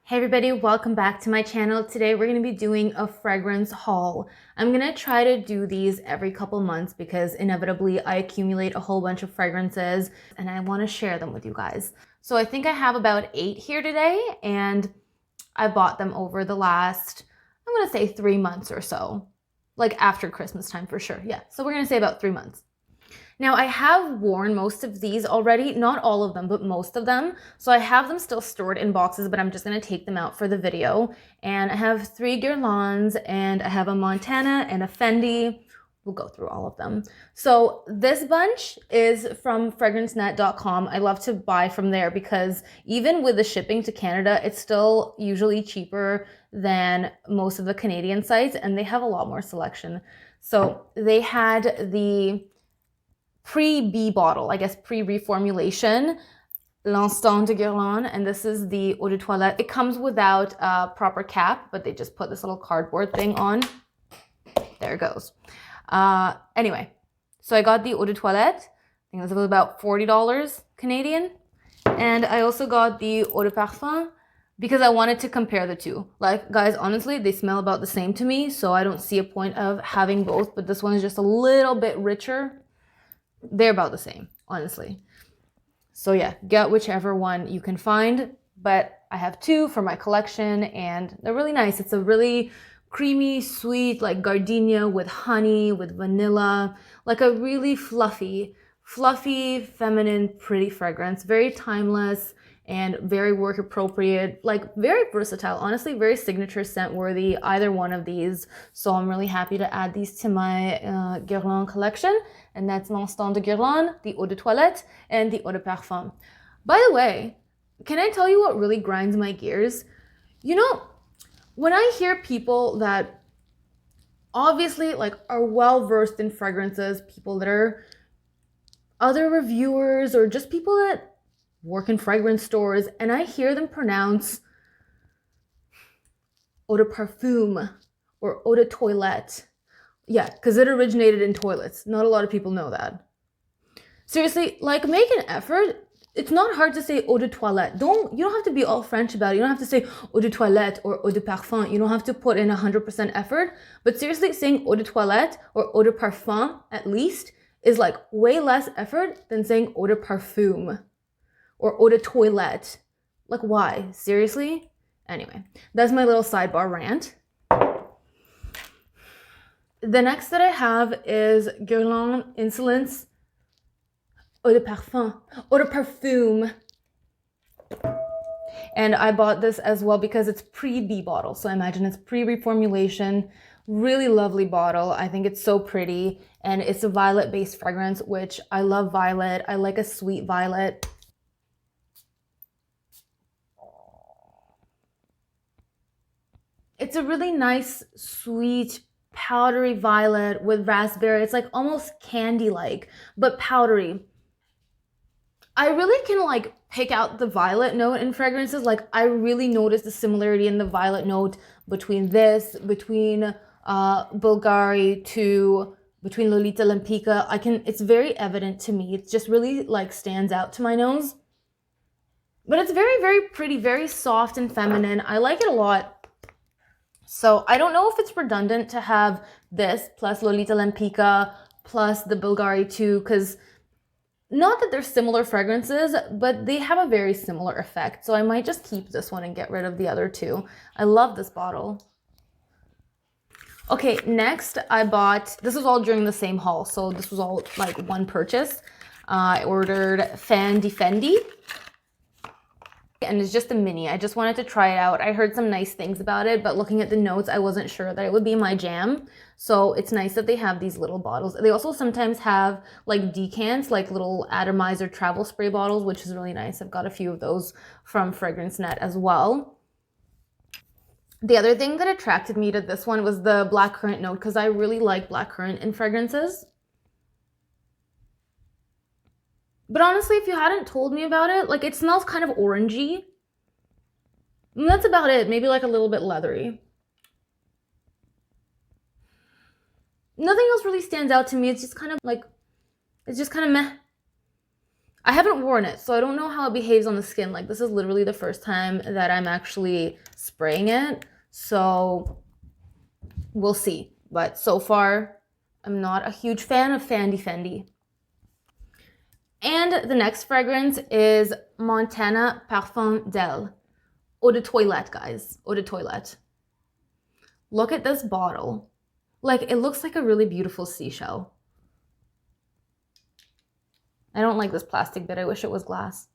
Hey everybody, welcome back to my channel. Today we're going to be doing a fragrance haul. I'm going to try to do these every couple months because inevitably I accumulate a whole bunch of fragrances and I want to share them with you guys. So I think I have about 8 here today and I bought them over the last, I'm going to say 3 months or so. Like after Christmas time for sure. Yeah, so we're going to say about 3 months. Now I have worn most of these already, not all of them, but most of them. So I have them still stored in boxes, but I'm just gonna take them out for the video. And I have 3 Guerlains and I have a Montana and a Fendi. We'll go through all of them. So this bunch is from fragrancenet.com. I love to buy from there because even with the shipping to Canada, it's still usually cheaper than most of the Canadian sites and they have a lot more selection. So they had the pre-B bottle, I guess pre-reformulation, L'Instant de Guerlain, and this is the Eau de Toilette. It comes without a proper cap, but they just put this little cardboard thing on. There it goes. Anyway, so I got the Eau de Toilette. I think this was about $40 Canadian. And I also got the Eau de Parfum because I wanted to compare the two. Like, guys, honestly, they smell about the same to me, so I don't see a point of having both, but this one is just a little bit richer. They're about the same, honestly. So yeah, get whichever one you can find, but I have 2 for my collection and they're really nice. It's a really creamy, sweet, like gardenia with honey, with vanilla, like a really fluffy, feminine, pretty fragrance, very timeless and very work appropriate, like very versatile, honestly, very signature scent worthy, either one of these. So I'm really happy to add these to my Guerlain collection. And that's L'Instant de Guerlain, the Eau de Toilette, and the Eau de Parfum. By the way, can I tell you what really grinds my gears? You know, when I hear people that obviously like are well versed in fragrances, people that are other reviewers or just people that work in fragrance stores, and I hear them pronounce Eau de Parfum or Eau de Toilette. Yeah, because it originated in toilets. Not a lot of people know that. Seriously, like, make an effort. It's not hard to say Eau de Toilette. You don't have to be all French about it. You don't have to say Eau de Toilette or Eau de Parfum. You don't have to put in 100% effort. But seriously, saying Eau de Toilette or Eau de Parfum, at least, is like way less effort than saying Eau de Parfum or Eau de Toilette. Like, why? Seriously? Anyway, that's my little sidebar rant. The next that I have is Guerlain Insolence Eau de Parfum. Eau de Parfum. And I bought this as well because it's pre-B bottle. So I imagine it's pre-reformulation. Really lovely bottle. I think it's so pretty. And it's a violet-based fragrance, which I love violet. I like a sweet violet. It's a really nice, sweet, powdery violet with raspberry. It's like almost candy-like, but powdery. I really can like pick out the violet note in fragrances. Like, I really notice the similarity in the violet note between this, between Bulgari to between Lolita Lempicka. It's very evident to me. It just really like stands out to my nose. But it's very, very pretty, very soft and feminine. I like it a lot. So I don't know if it's redundant to have this plus Lolita Lempicka plus the Bulgari too, because not that they're similar fragrances, but they have a very similar effect. So I might just keep this one and get rid of the other 2. I love this bottle. Okay, next I bought, this was all during the same haul. So this was all like one purchase. I ordered Fendi. And it's just a mini. I just wanted to try it out. I heard some nice things about it, but looking at the notes, I wasn't sure that it would be my jam. So it's nice that they have these little bottles. They also sometimes have like decants, like little atomizer travel spray bottles, which is really nice. I've got a few of those from Fragrance Net as well. The other thing that attracted me to this one was the blackcurrant note, because I really like blackcurrant in fragrances. But honestly, if you hadn't told me about it, like, it smells kind of orangey. And that's about it. Maybe like a little bit leathery. Nothing else really stands out to me. It's just kind of like, it's just kind of meh. I haven't worn it, so I don't know how it behaves on the skin. Like, this is literally the first time that I'm actually spraying it. So we'll see. But so far, I'm not a huge fan of Fendi. And the next fragrance is Montana Parfum d'Elle. Eau de Toilette, guys. Eau de Toilette. Look at this bottle. Like, it looks like a really beautiful seashell. I don't like this plastic bit. I wish it was glass.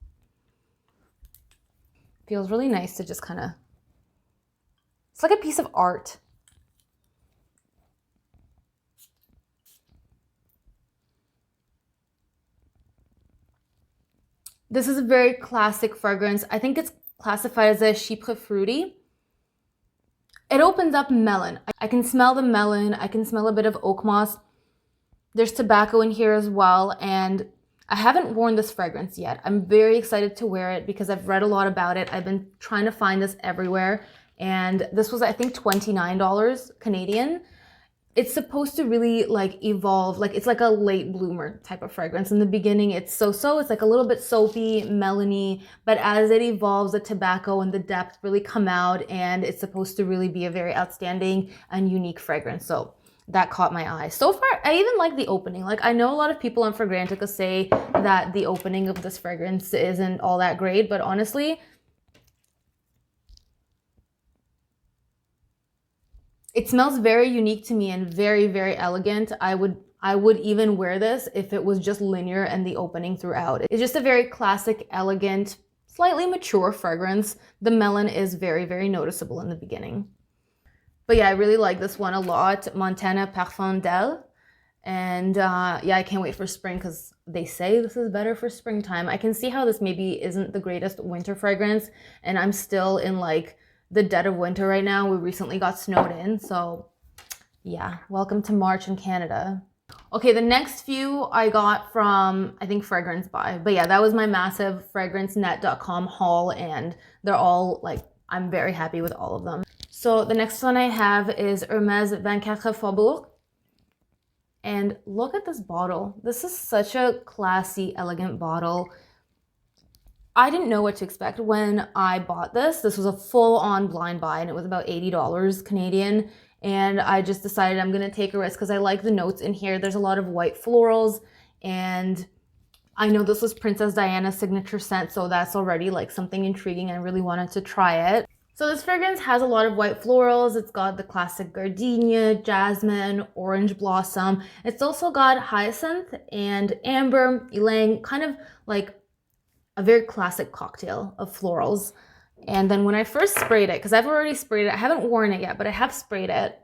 Feels really nice to just kind of... It's like a piece of art. This is a very classic fragrance. I think it's classified as a chypre fruity. It opens up melon. I can smell the melon. I can smell a bit of oak moss. There's tobacco in here as well. And I haven't worn this fragrance yet. I'm very excited to wear it because I've read a lot about it. I've been trying to find this everywhere. And this was, I think, $29 Canadian. It's supposed to really like evolve, like it's like a late bloomer type of fragrance. In the beginning, it's so-so, it's like a little bit soapy, melony, but as it evolves, the tobacco and the depth really come out, and it's supposed to really be a very outstanding and unique fragrance. So that caught my eye. So far, I even like the opening. Like, I know a lot of people on Fragrantica say that the opening of this fragrance isn't all that great, but honestly, it smells very unique to me and very, very elegant. I would even wear this if it was just linear and the opening throughout. It's just a very classic, elegant, slightly mature fragrance. The melon is very, very noticeable in the beginning. But yeah, I really like this one a lot. Montana Parfum d'Elle. And yeah, I can't wait for spring because they say this is better for springtime. I can see how this maybe isn't the greatest winter fragrance, and I'm still in like the dead of winter right now. We recently got snowed in, so yeah, welcome to March in Canada. Okay, the next few I got from, I think, Fragrance Buy. But yeah, that was my massive fragrancenet.com haul, and they're all like, I'm very happy with all of them. So the next one I have is Hermes 24 Faubourg. And look at this bottle. This is such a classy, elegant bottle. I didn't know what to expect when I bought this. This was a full-on blind buy, and it was about $80 Canadian. And I just decided I'm gonna take a risk because I like the notes in here. There's a lot of white florals, and I know this was Princess Diana's signature scent, so that's already like something intriguing. I really wanted to try it. So this fragrance has a lot of white florals. It's got the classic gardenia, jasmine, orange blossom. It's also got hyacinth and amber, ylang, kind of like a very classic cocktail of florals. And then when I first sprayed it, because I've already sprayed it, I haven't worn it yet, but I have sprayed it.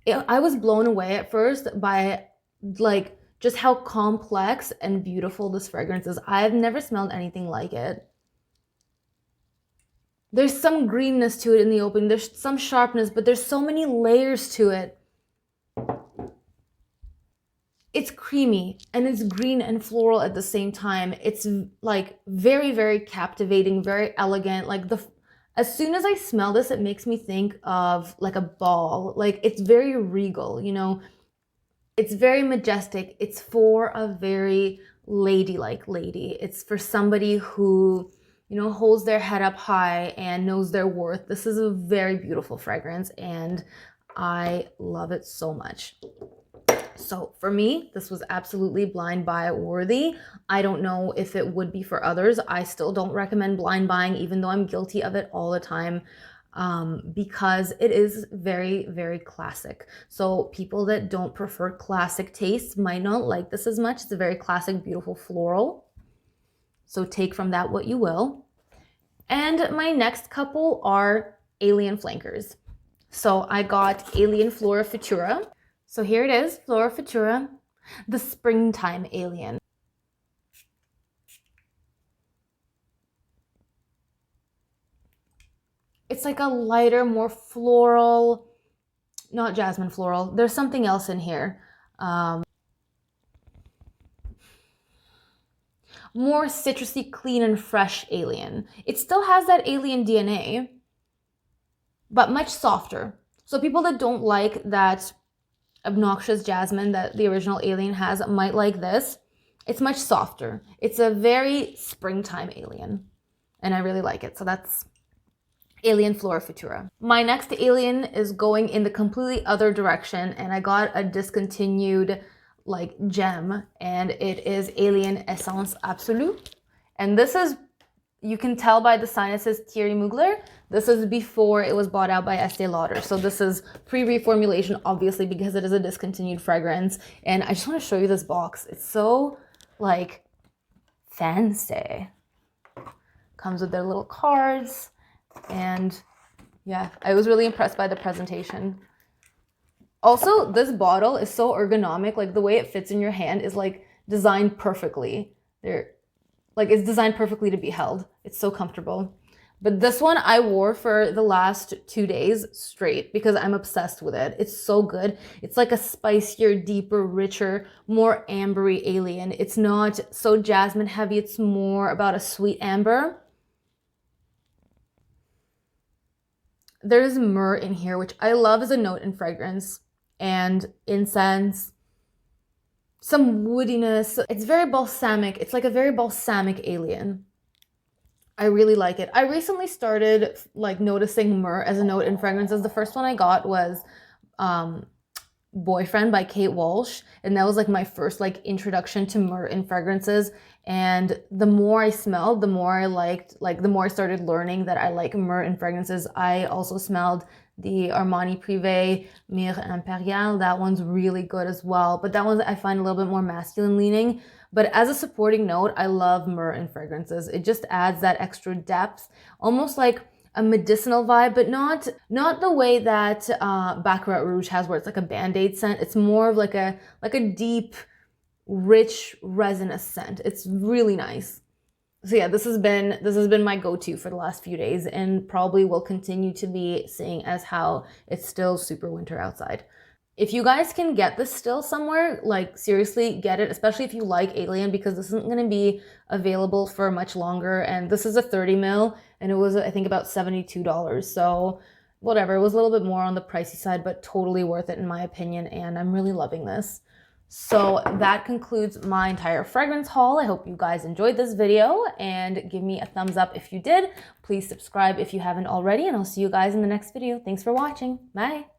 I was blown away at first by like just how complex and beautiful this fragrance is. I've never smelled anything like it. There's some greenness to it in the opening. There's some sharpness, but there's so many layers to it. It's creamy and it's green and floral at the same time. It's like very, very captivating, very elegant. Like as soon as I smell this, it makes me think of like a ball. Like it's very regal, you know. It's very majestic. It's for a very ladylike lady. It's for somebody who, you know, holds their head up high and knows their worth. This is a very beautiful fragrance, and I love it so much. So for me, this was absolutely blind buy worthy. I don't know if it would be for others. I still don't recommend blind buying, even though I'm guilty of it all the time, because it is very, very classic. So people that don't prefer classic tastes might not like this as much. It's a very classic, beautiful floral. So take from that what you will. And my next couple are Alien flankers. So I got Alien Flora Futura. So here it is, Flora Futura, the springtime alien. It's like a lighter, more floral, not jasmine floral. There's something else in here. More citrusy, clean and fresh alien. It still has that alien DNA, but much softer. So people that don't like that obnoxious jasmine that the original alien has might like this. It's much softer. It's a very springtime Alien, and I really like it. So that's Alien Flora Futura. My next Alien is going in the completely other direction, and I got a discontinued like gem, and it is Alien Essence Absolue. And this is, you can tell by the sign it says Thierry Mugler. This is before it was bought out by Estee Lauder. So this is pre-reformulation, obviously, because it is a discontinued fragrance. And I just want to show you this box. It's so like fancy. Comes with their little cards. And yeah, I was really impressed by the presentation. Also, this bottle is so ergonomic. Like the way it fits in your hand is like designed perfectly. It's designed perfectly to be held. It's so comfortable. But this one I wore for the last 2 days straight because I'm obsessed with it. It's so good. It's like a spicier, deeper, richer, more ambery Alien. It's not so jasmine heavy. It's more about a sweet amber. There's myrrh in here, which I love as a note in fragrance, and incense, some woodiness. It's very balsamic. It's like a very balsamic Alien. I really like it. I recently started like noticing myrrh as a note in fragrances. The first one I got was Boyfriend by Kate Walsh, and that was like my first like introduction to myrrh in fragrances. And the more I smelled, the more I liked, like the more I started learning that I like myrrh in fragrances. I also smelled the Armani Privé Myrrhe Impériale. That one's really good as well, but that one I find a little bit more masculine leaning. But as a supporting note, I love myrrh in fragrances. It just adds that extra depth, almost like a medicinal vibe, but not the way that Baccarat Rouge has, where it's like a Band-Aid scent. It's more of like a deep, rich resinous scent. It's really nice. So yeah, this has been my go-to for the last few days, and probably will continue to be, seeing as how it's still super winter outside. If you guys can get this still somewhere, like seriously get it, especially if you like Alien, because this isn't going to be available for much longer. And this is a 30 ml, and it was I think about $72. So whatever, it was a little bit more on the pricey side, but totally worth it in my opinion, and I'm really loving this. So that concludes my entire fragrance haul. I hope you guys enjoyed this video, and give me a thumbs up if you did. Please subscribe if you haven't already, and I'll see you guys in the next video. Thanks for watching. Bye.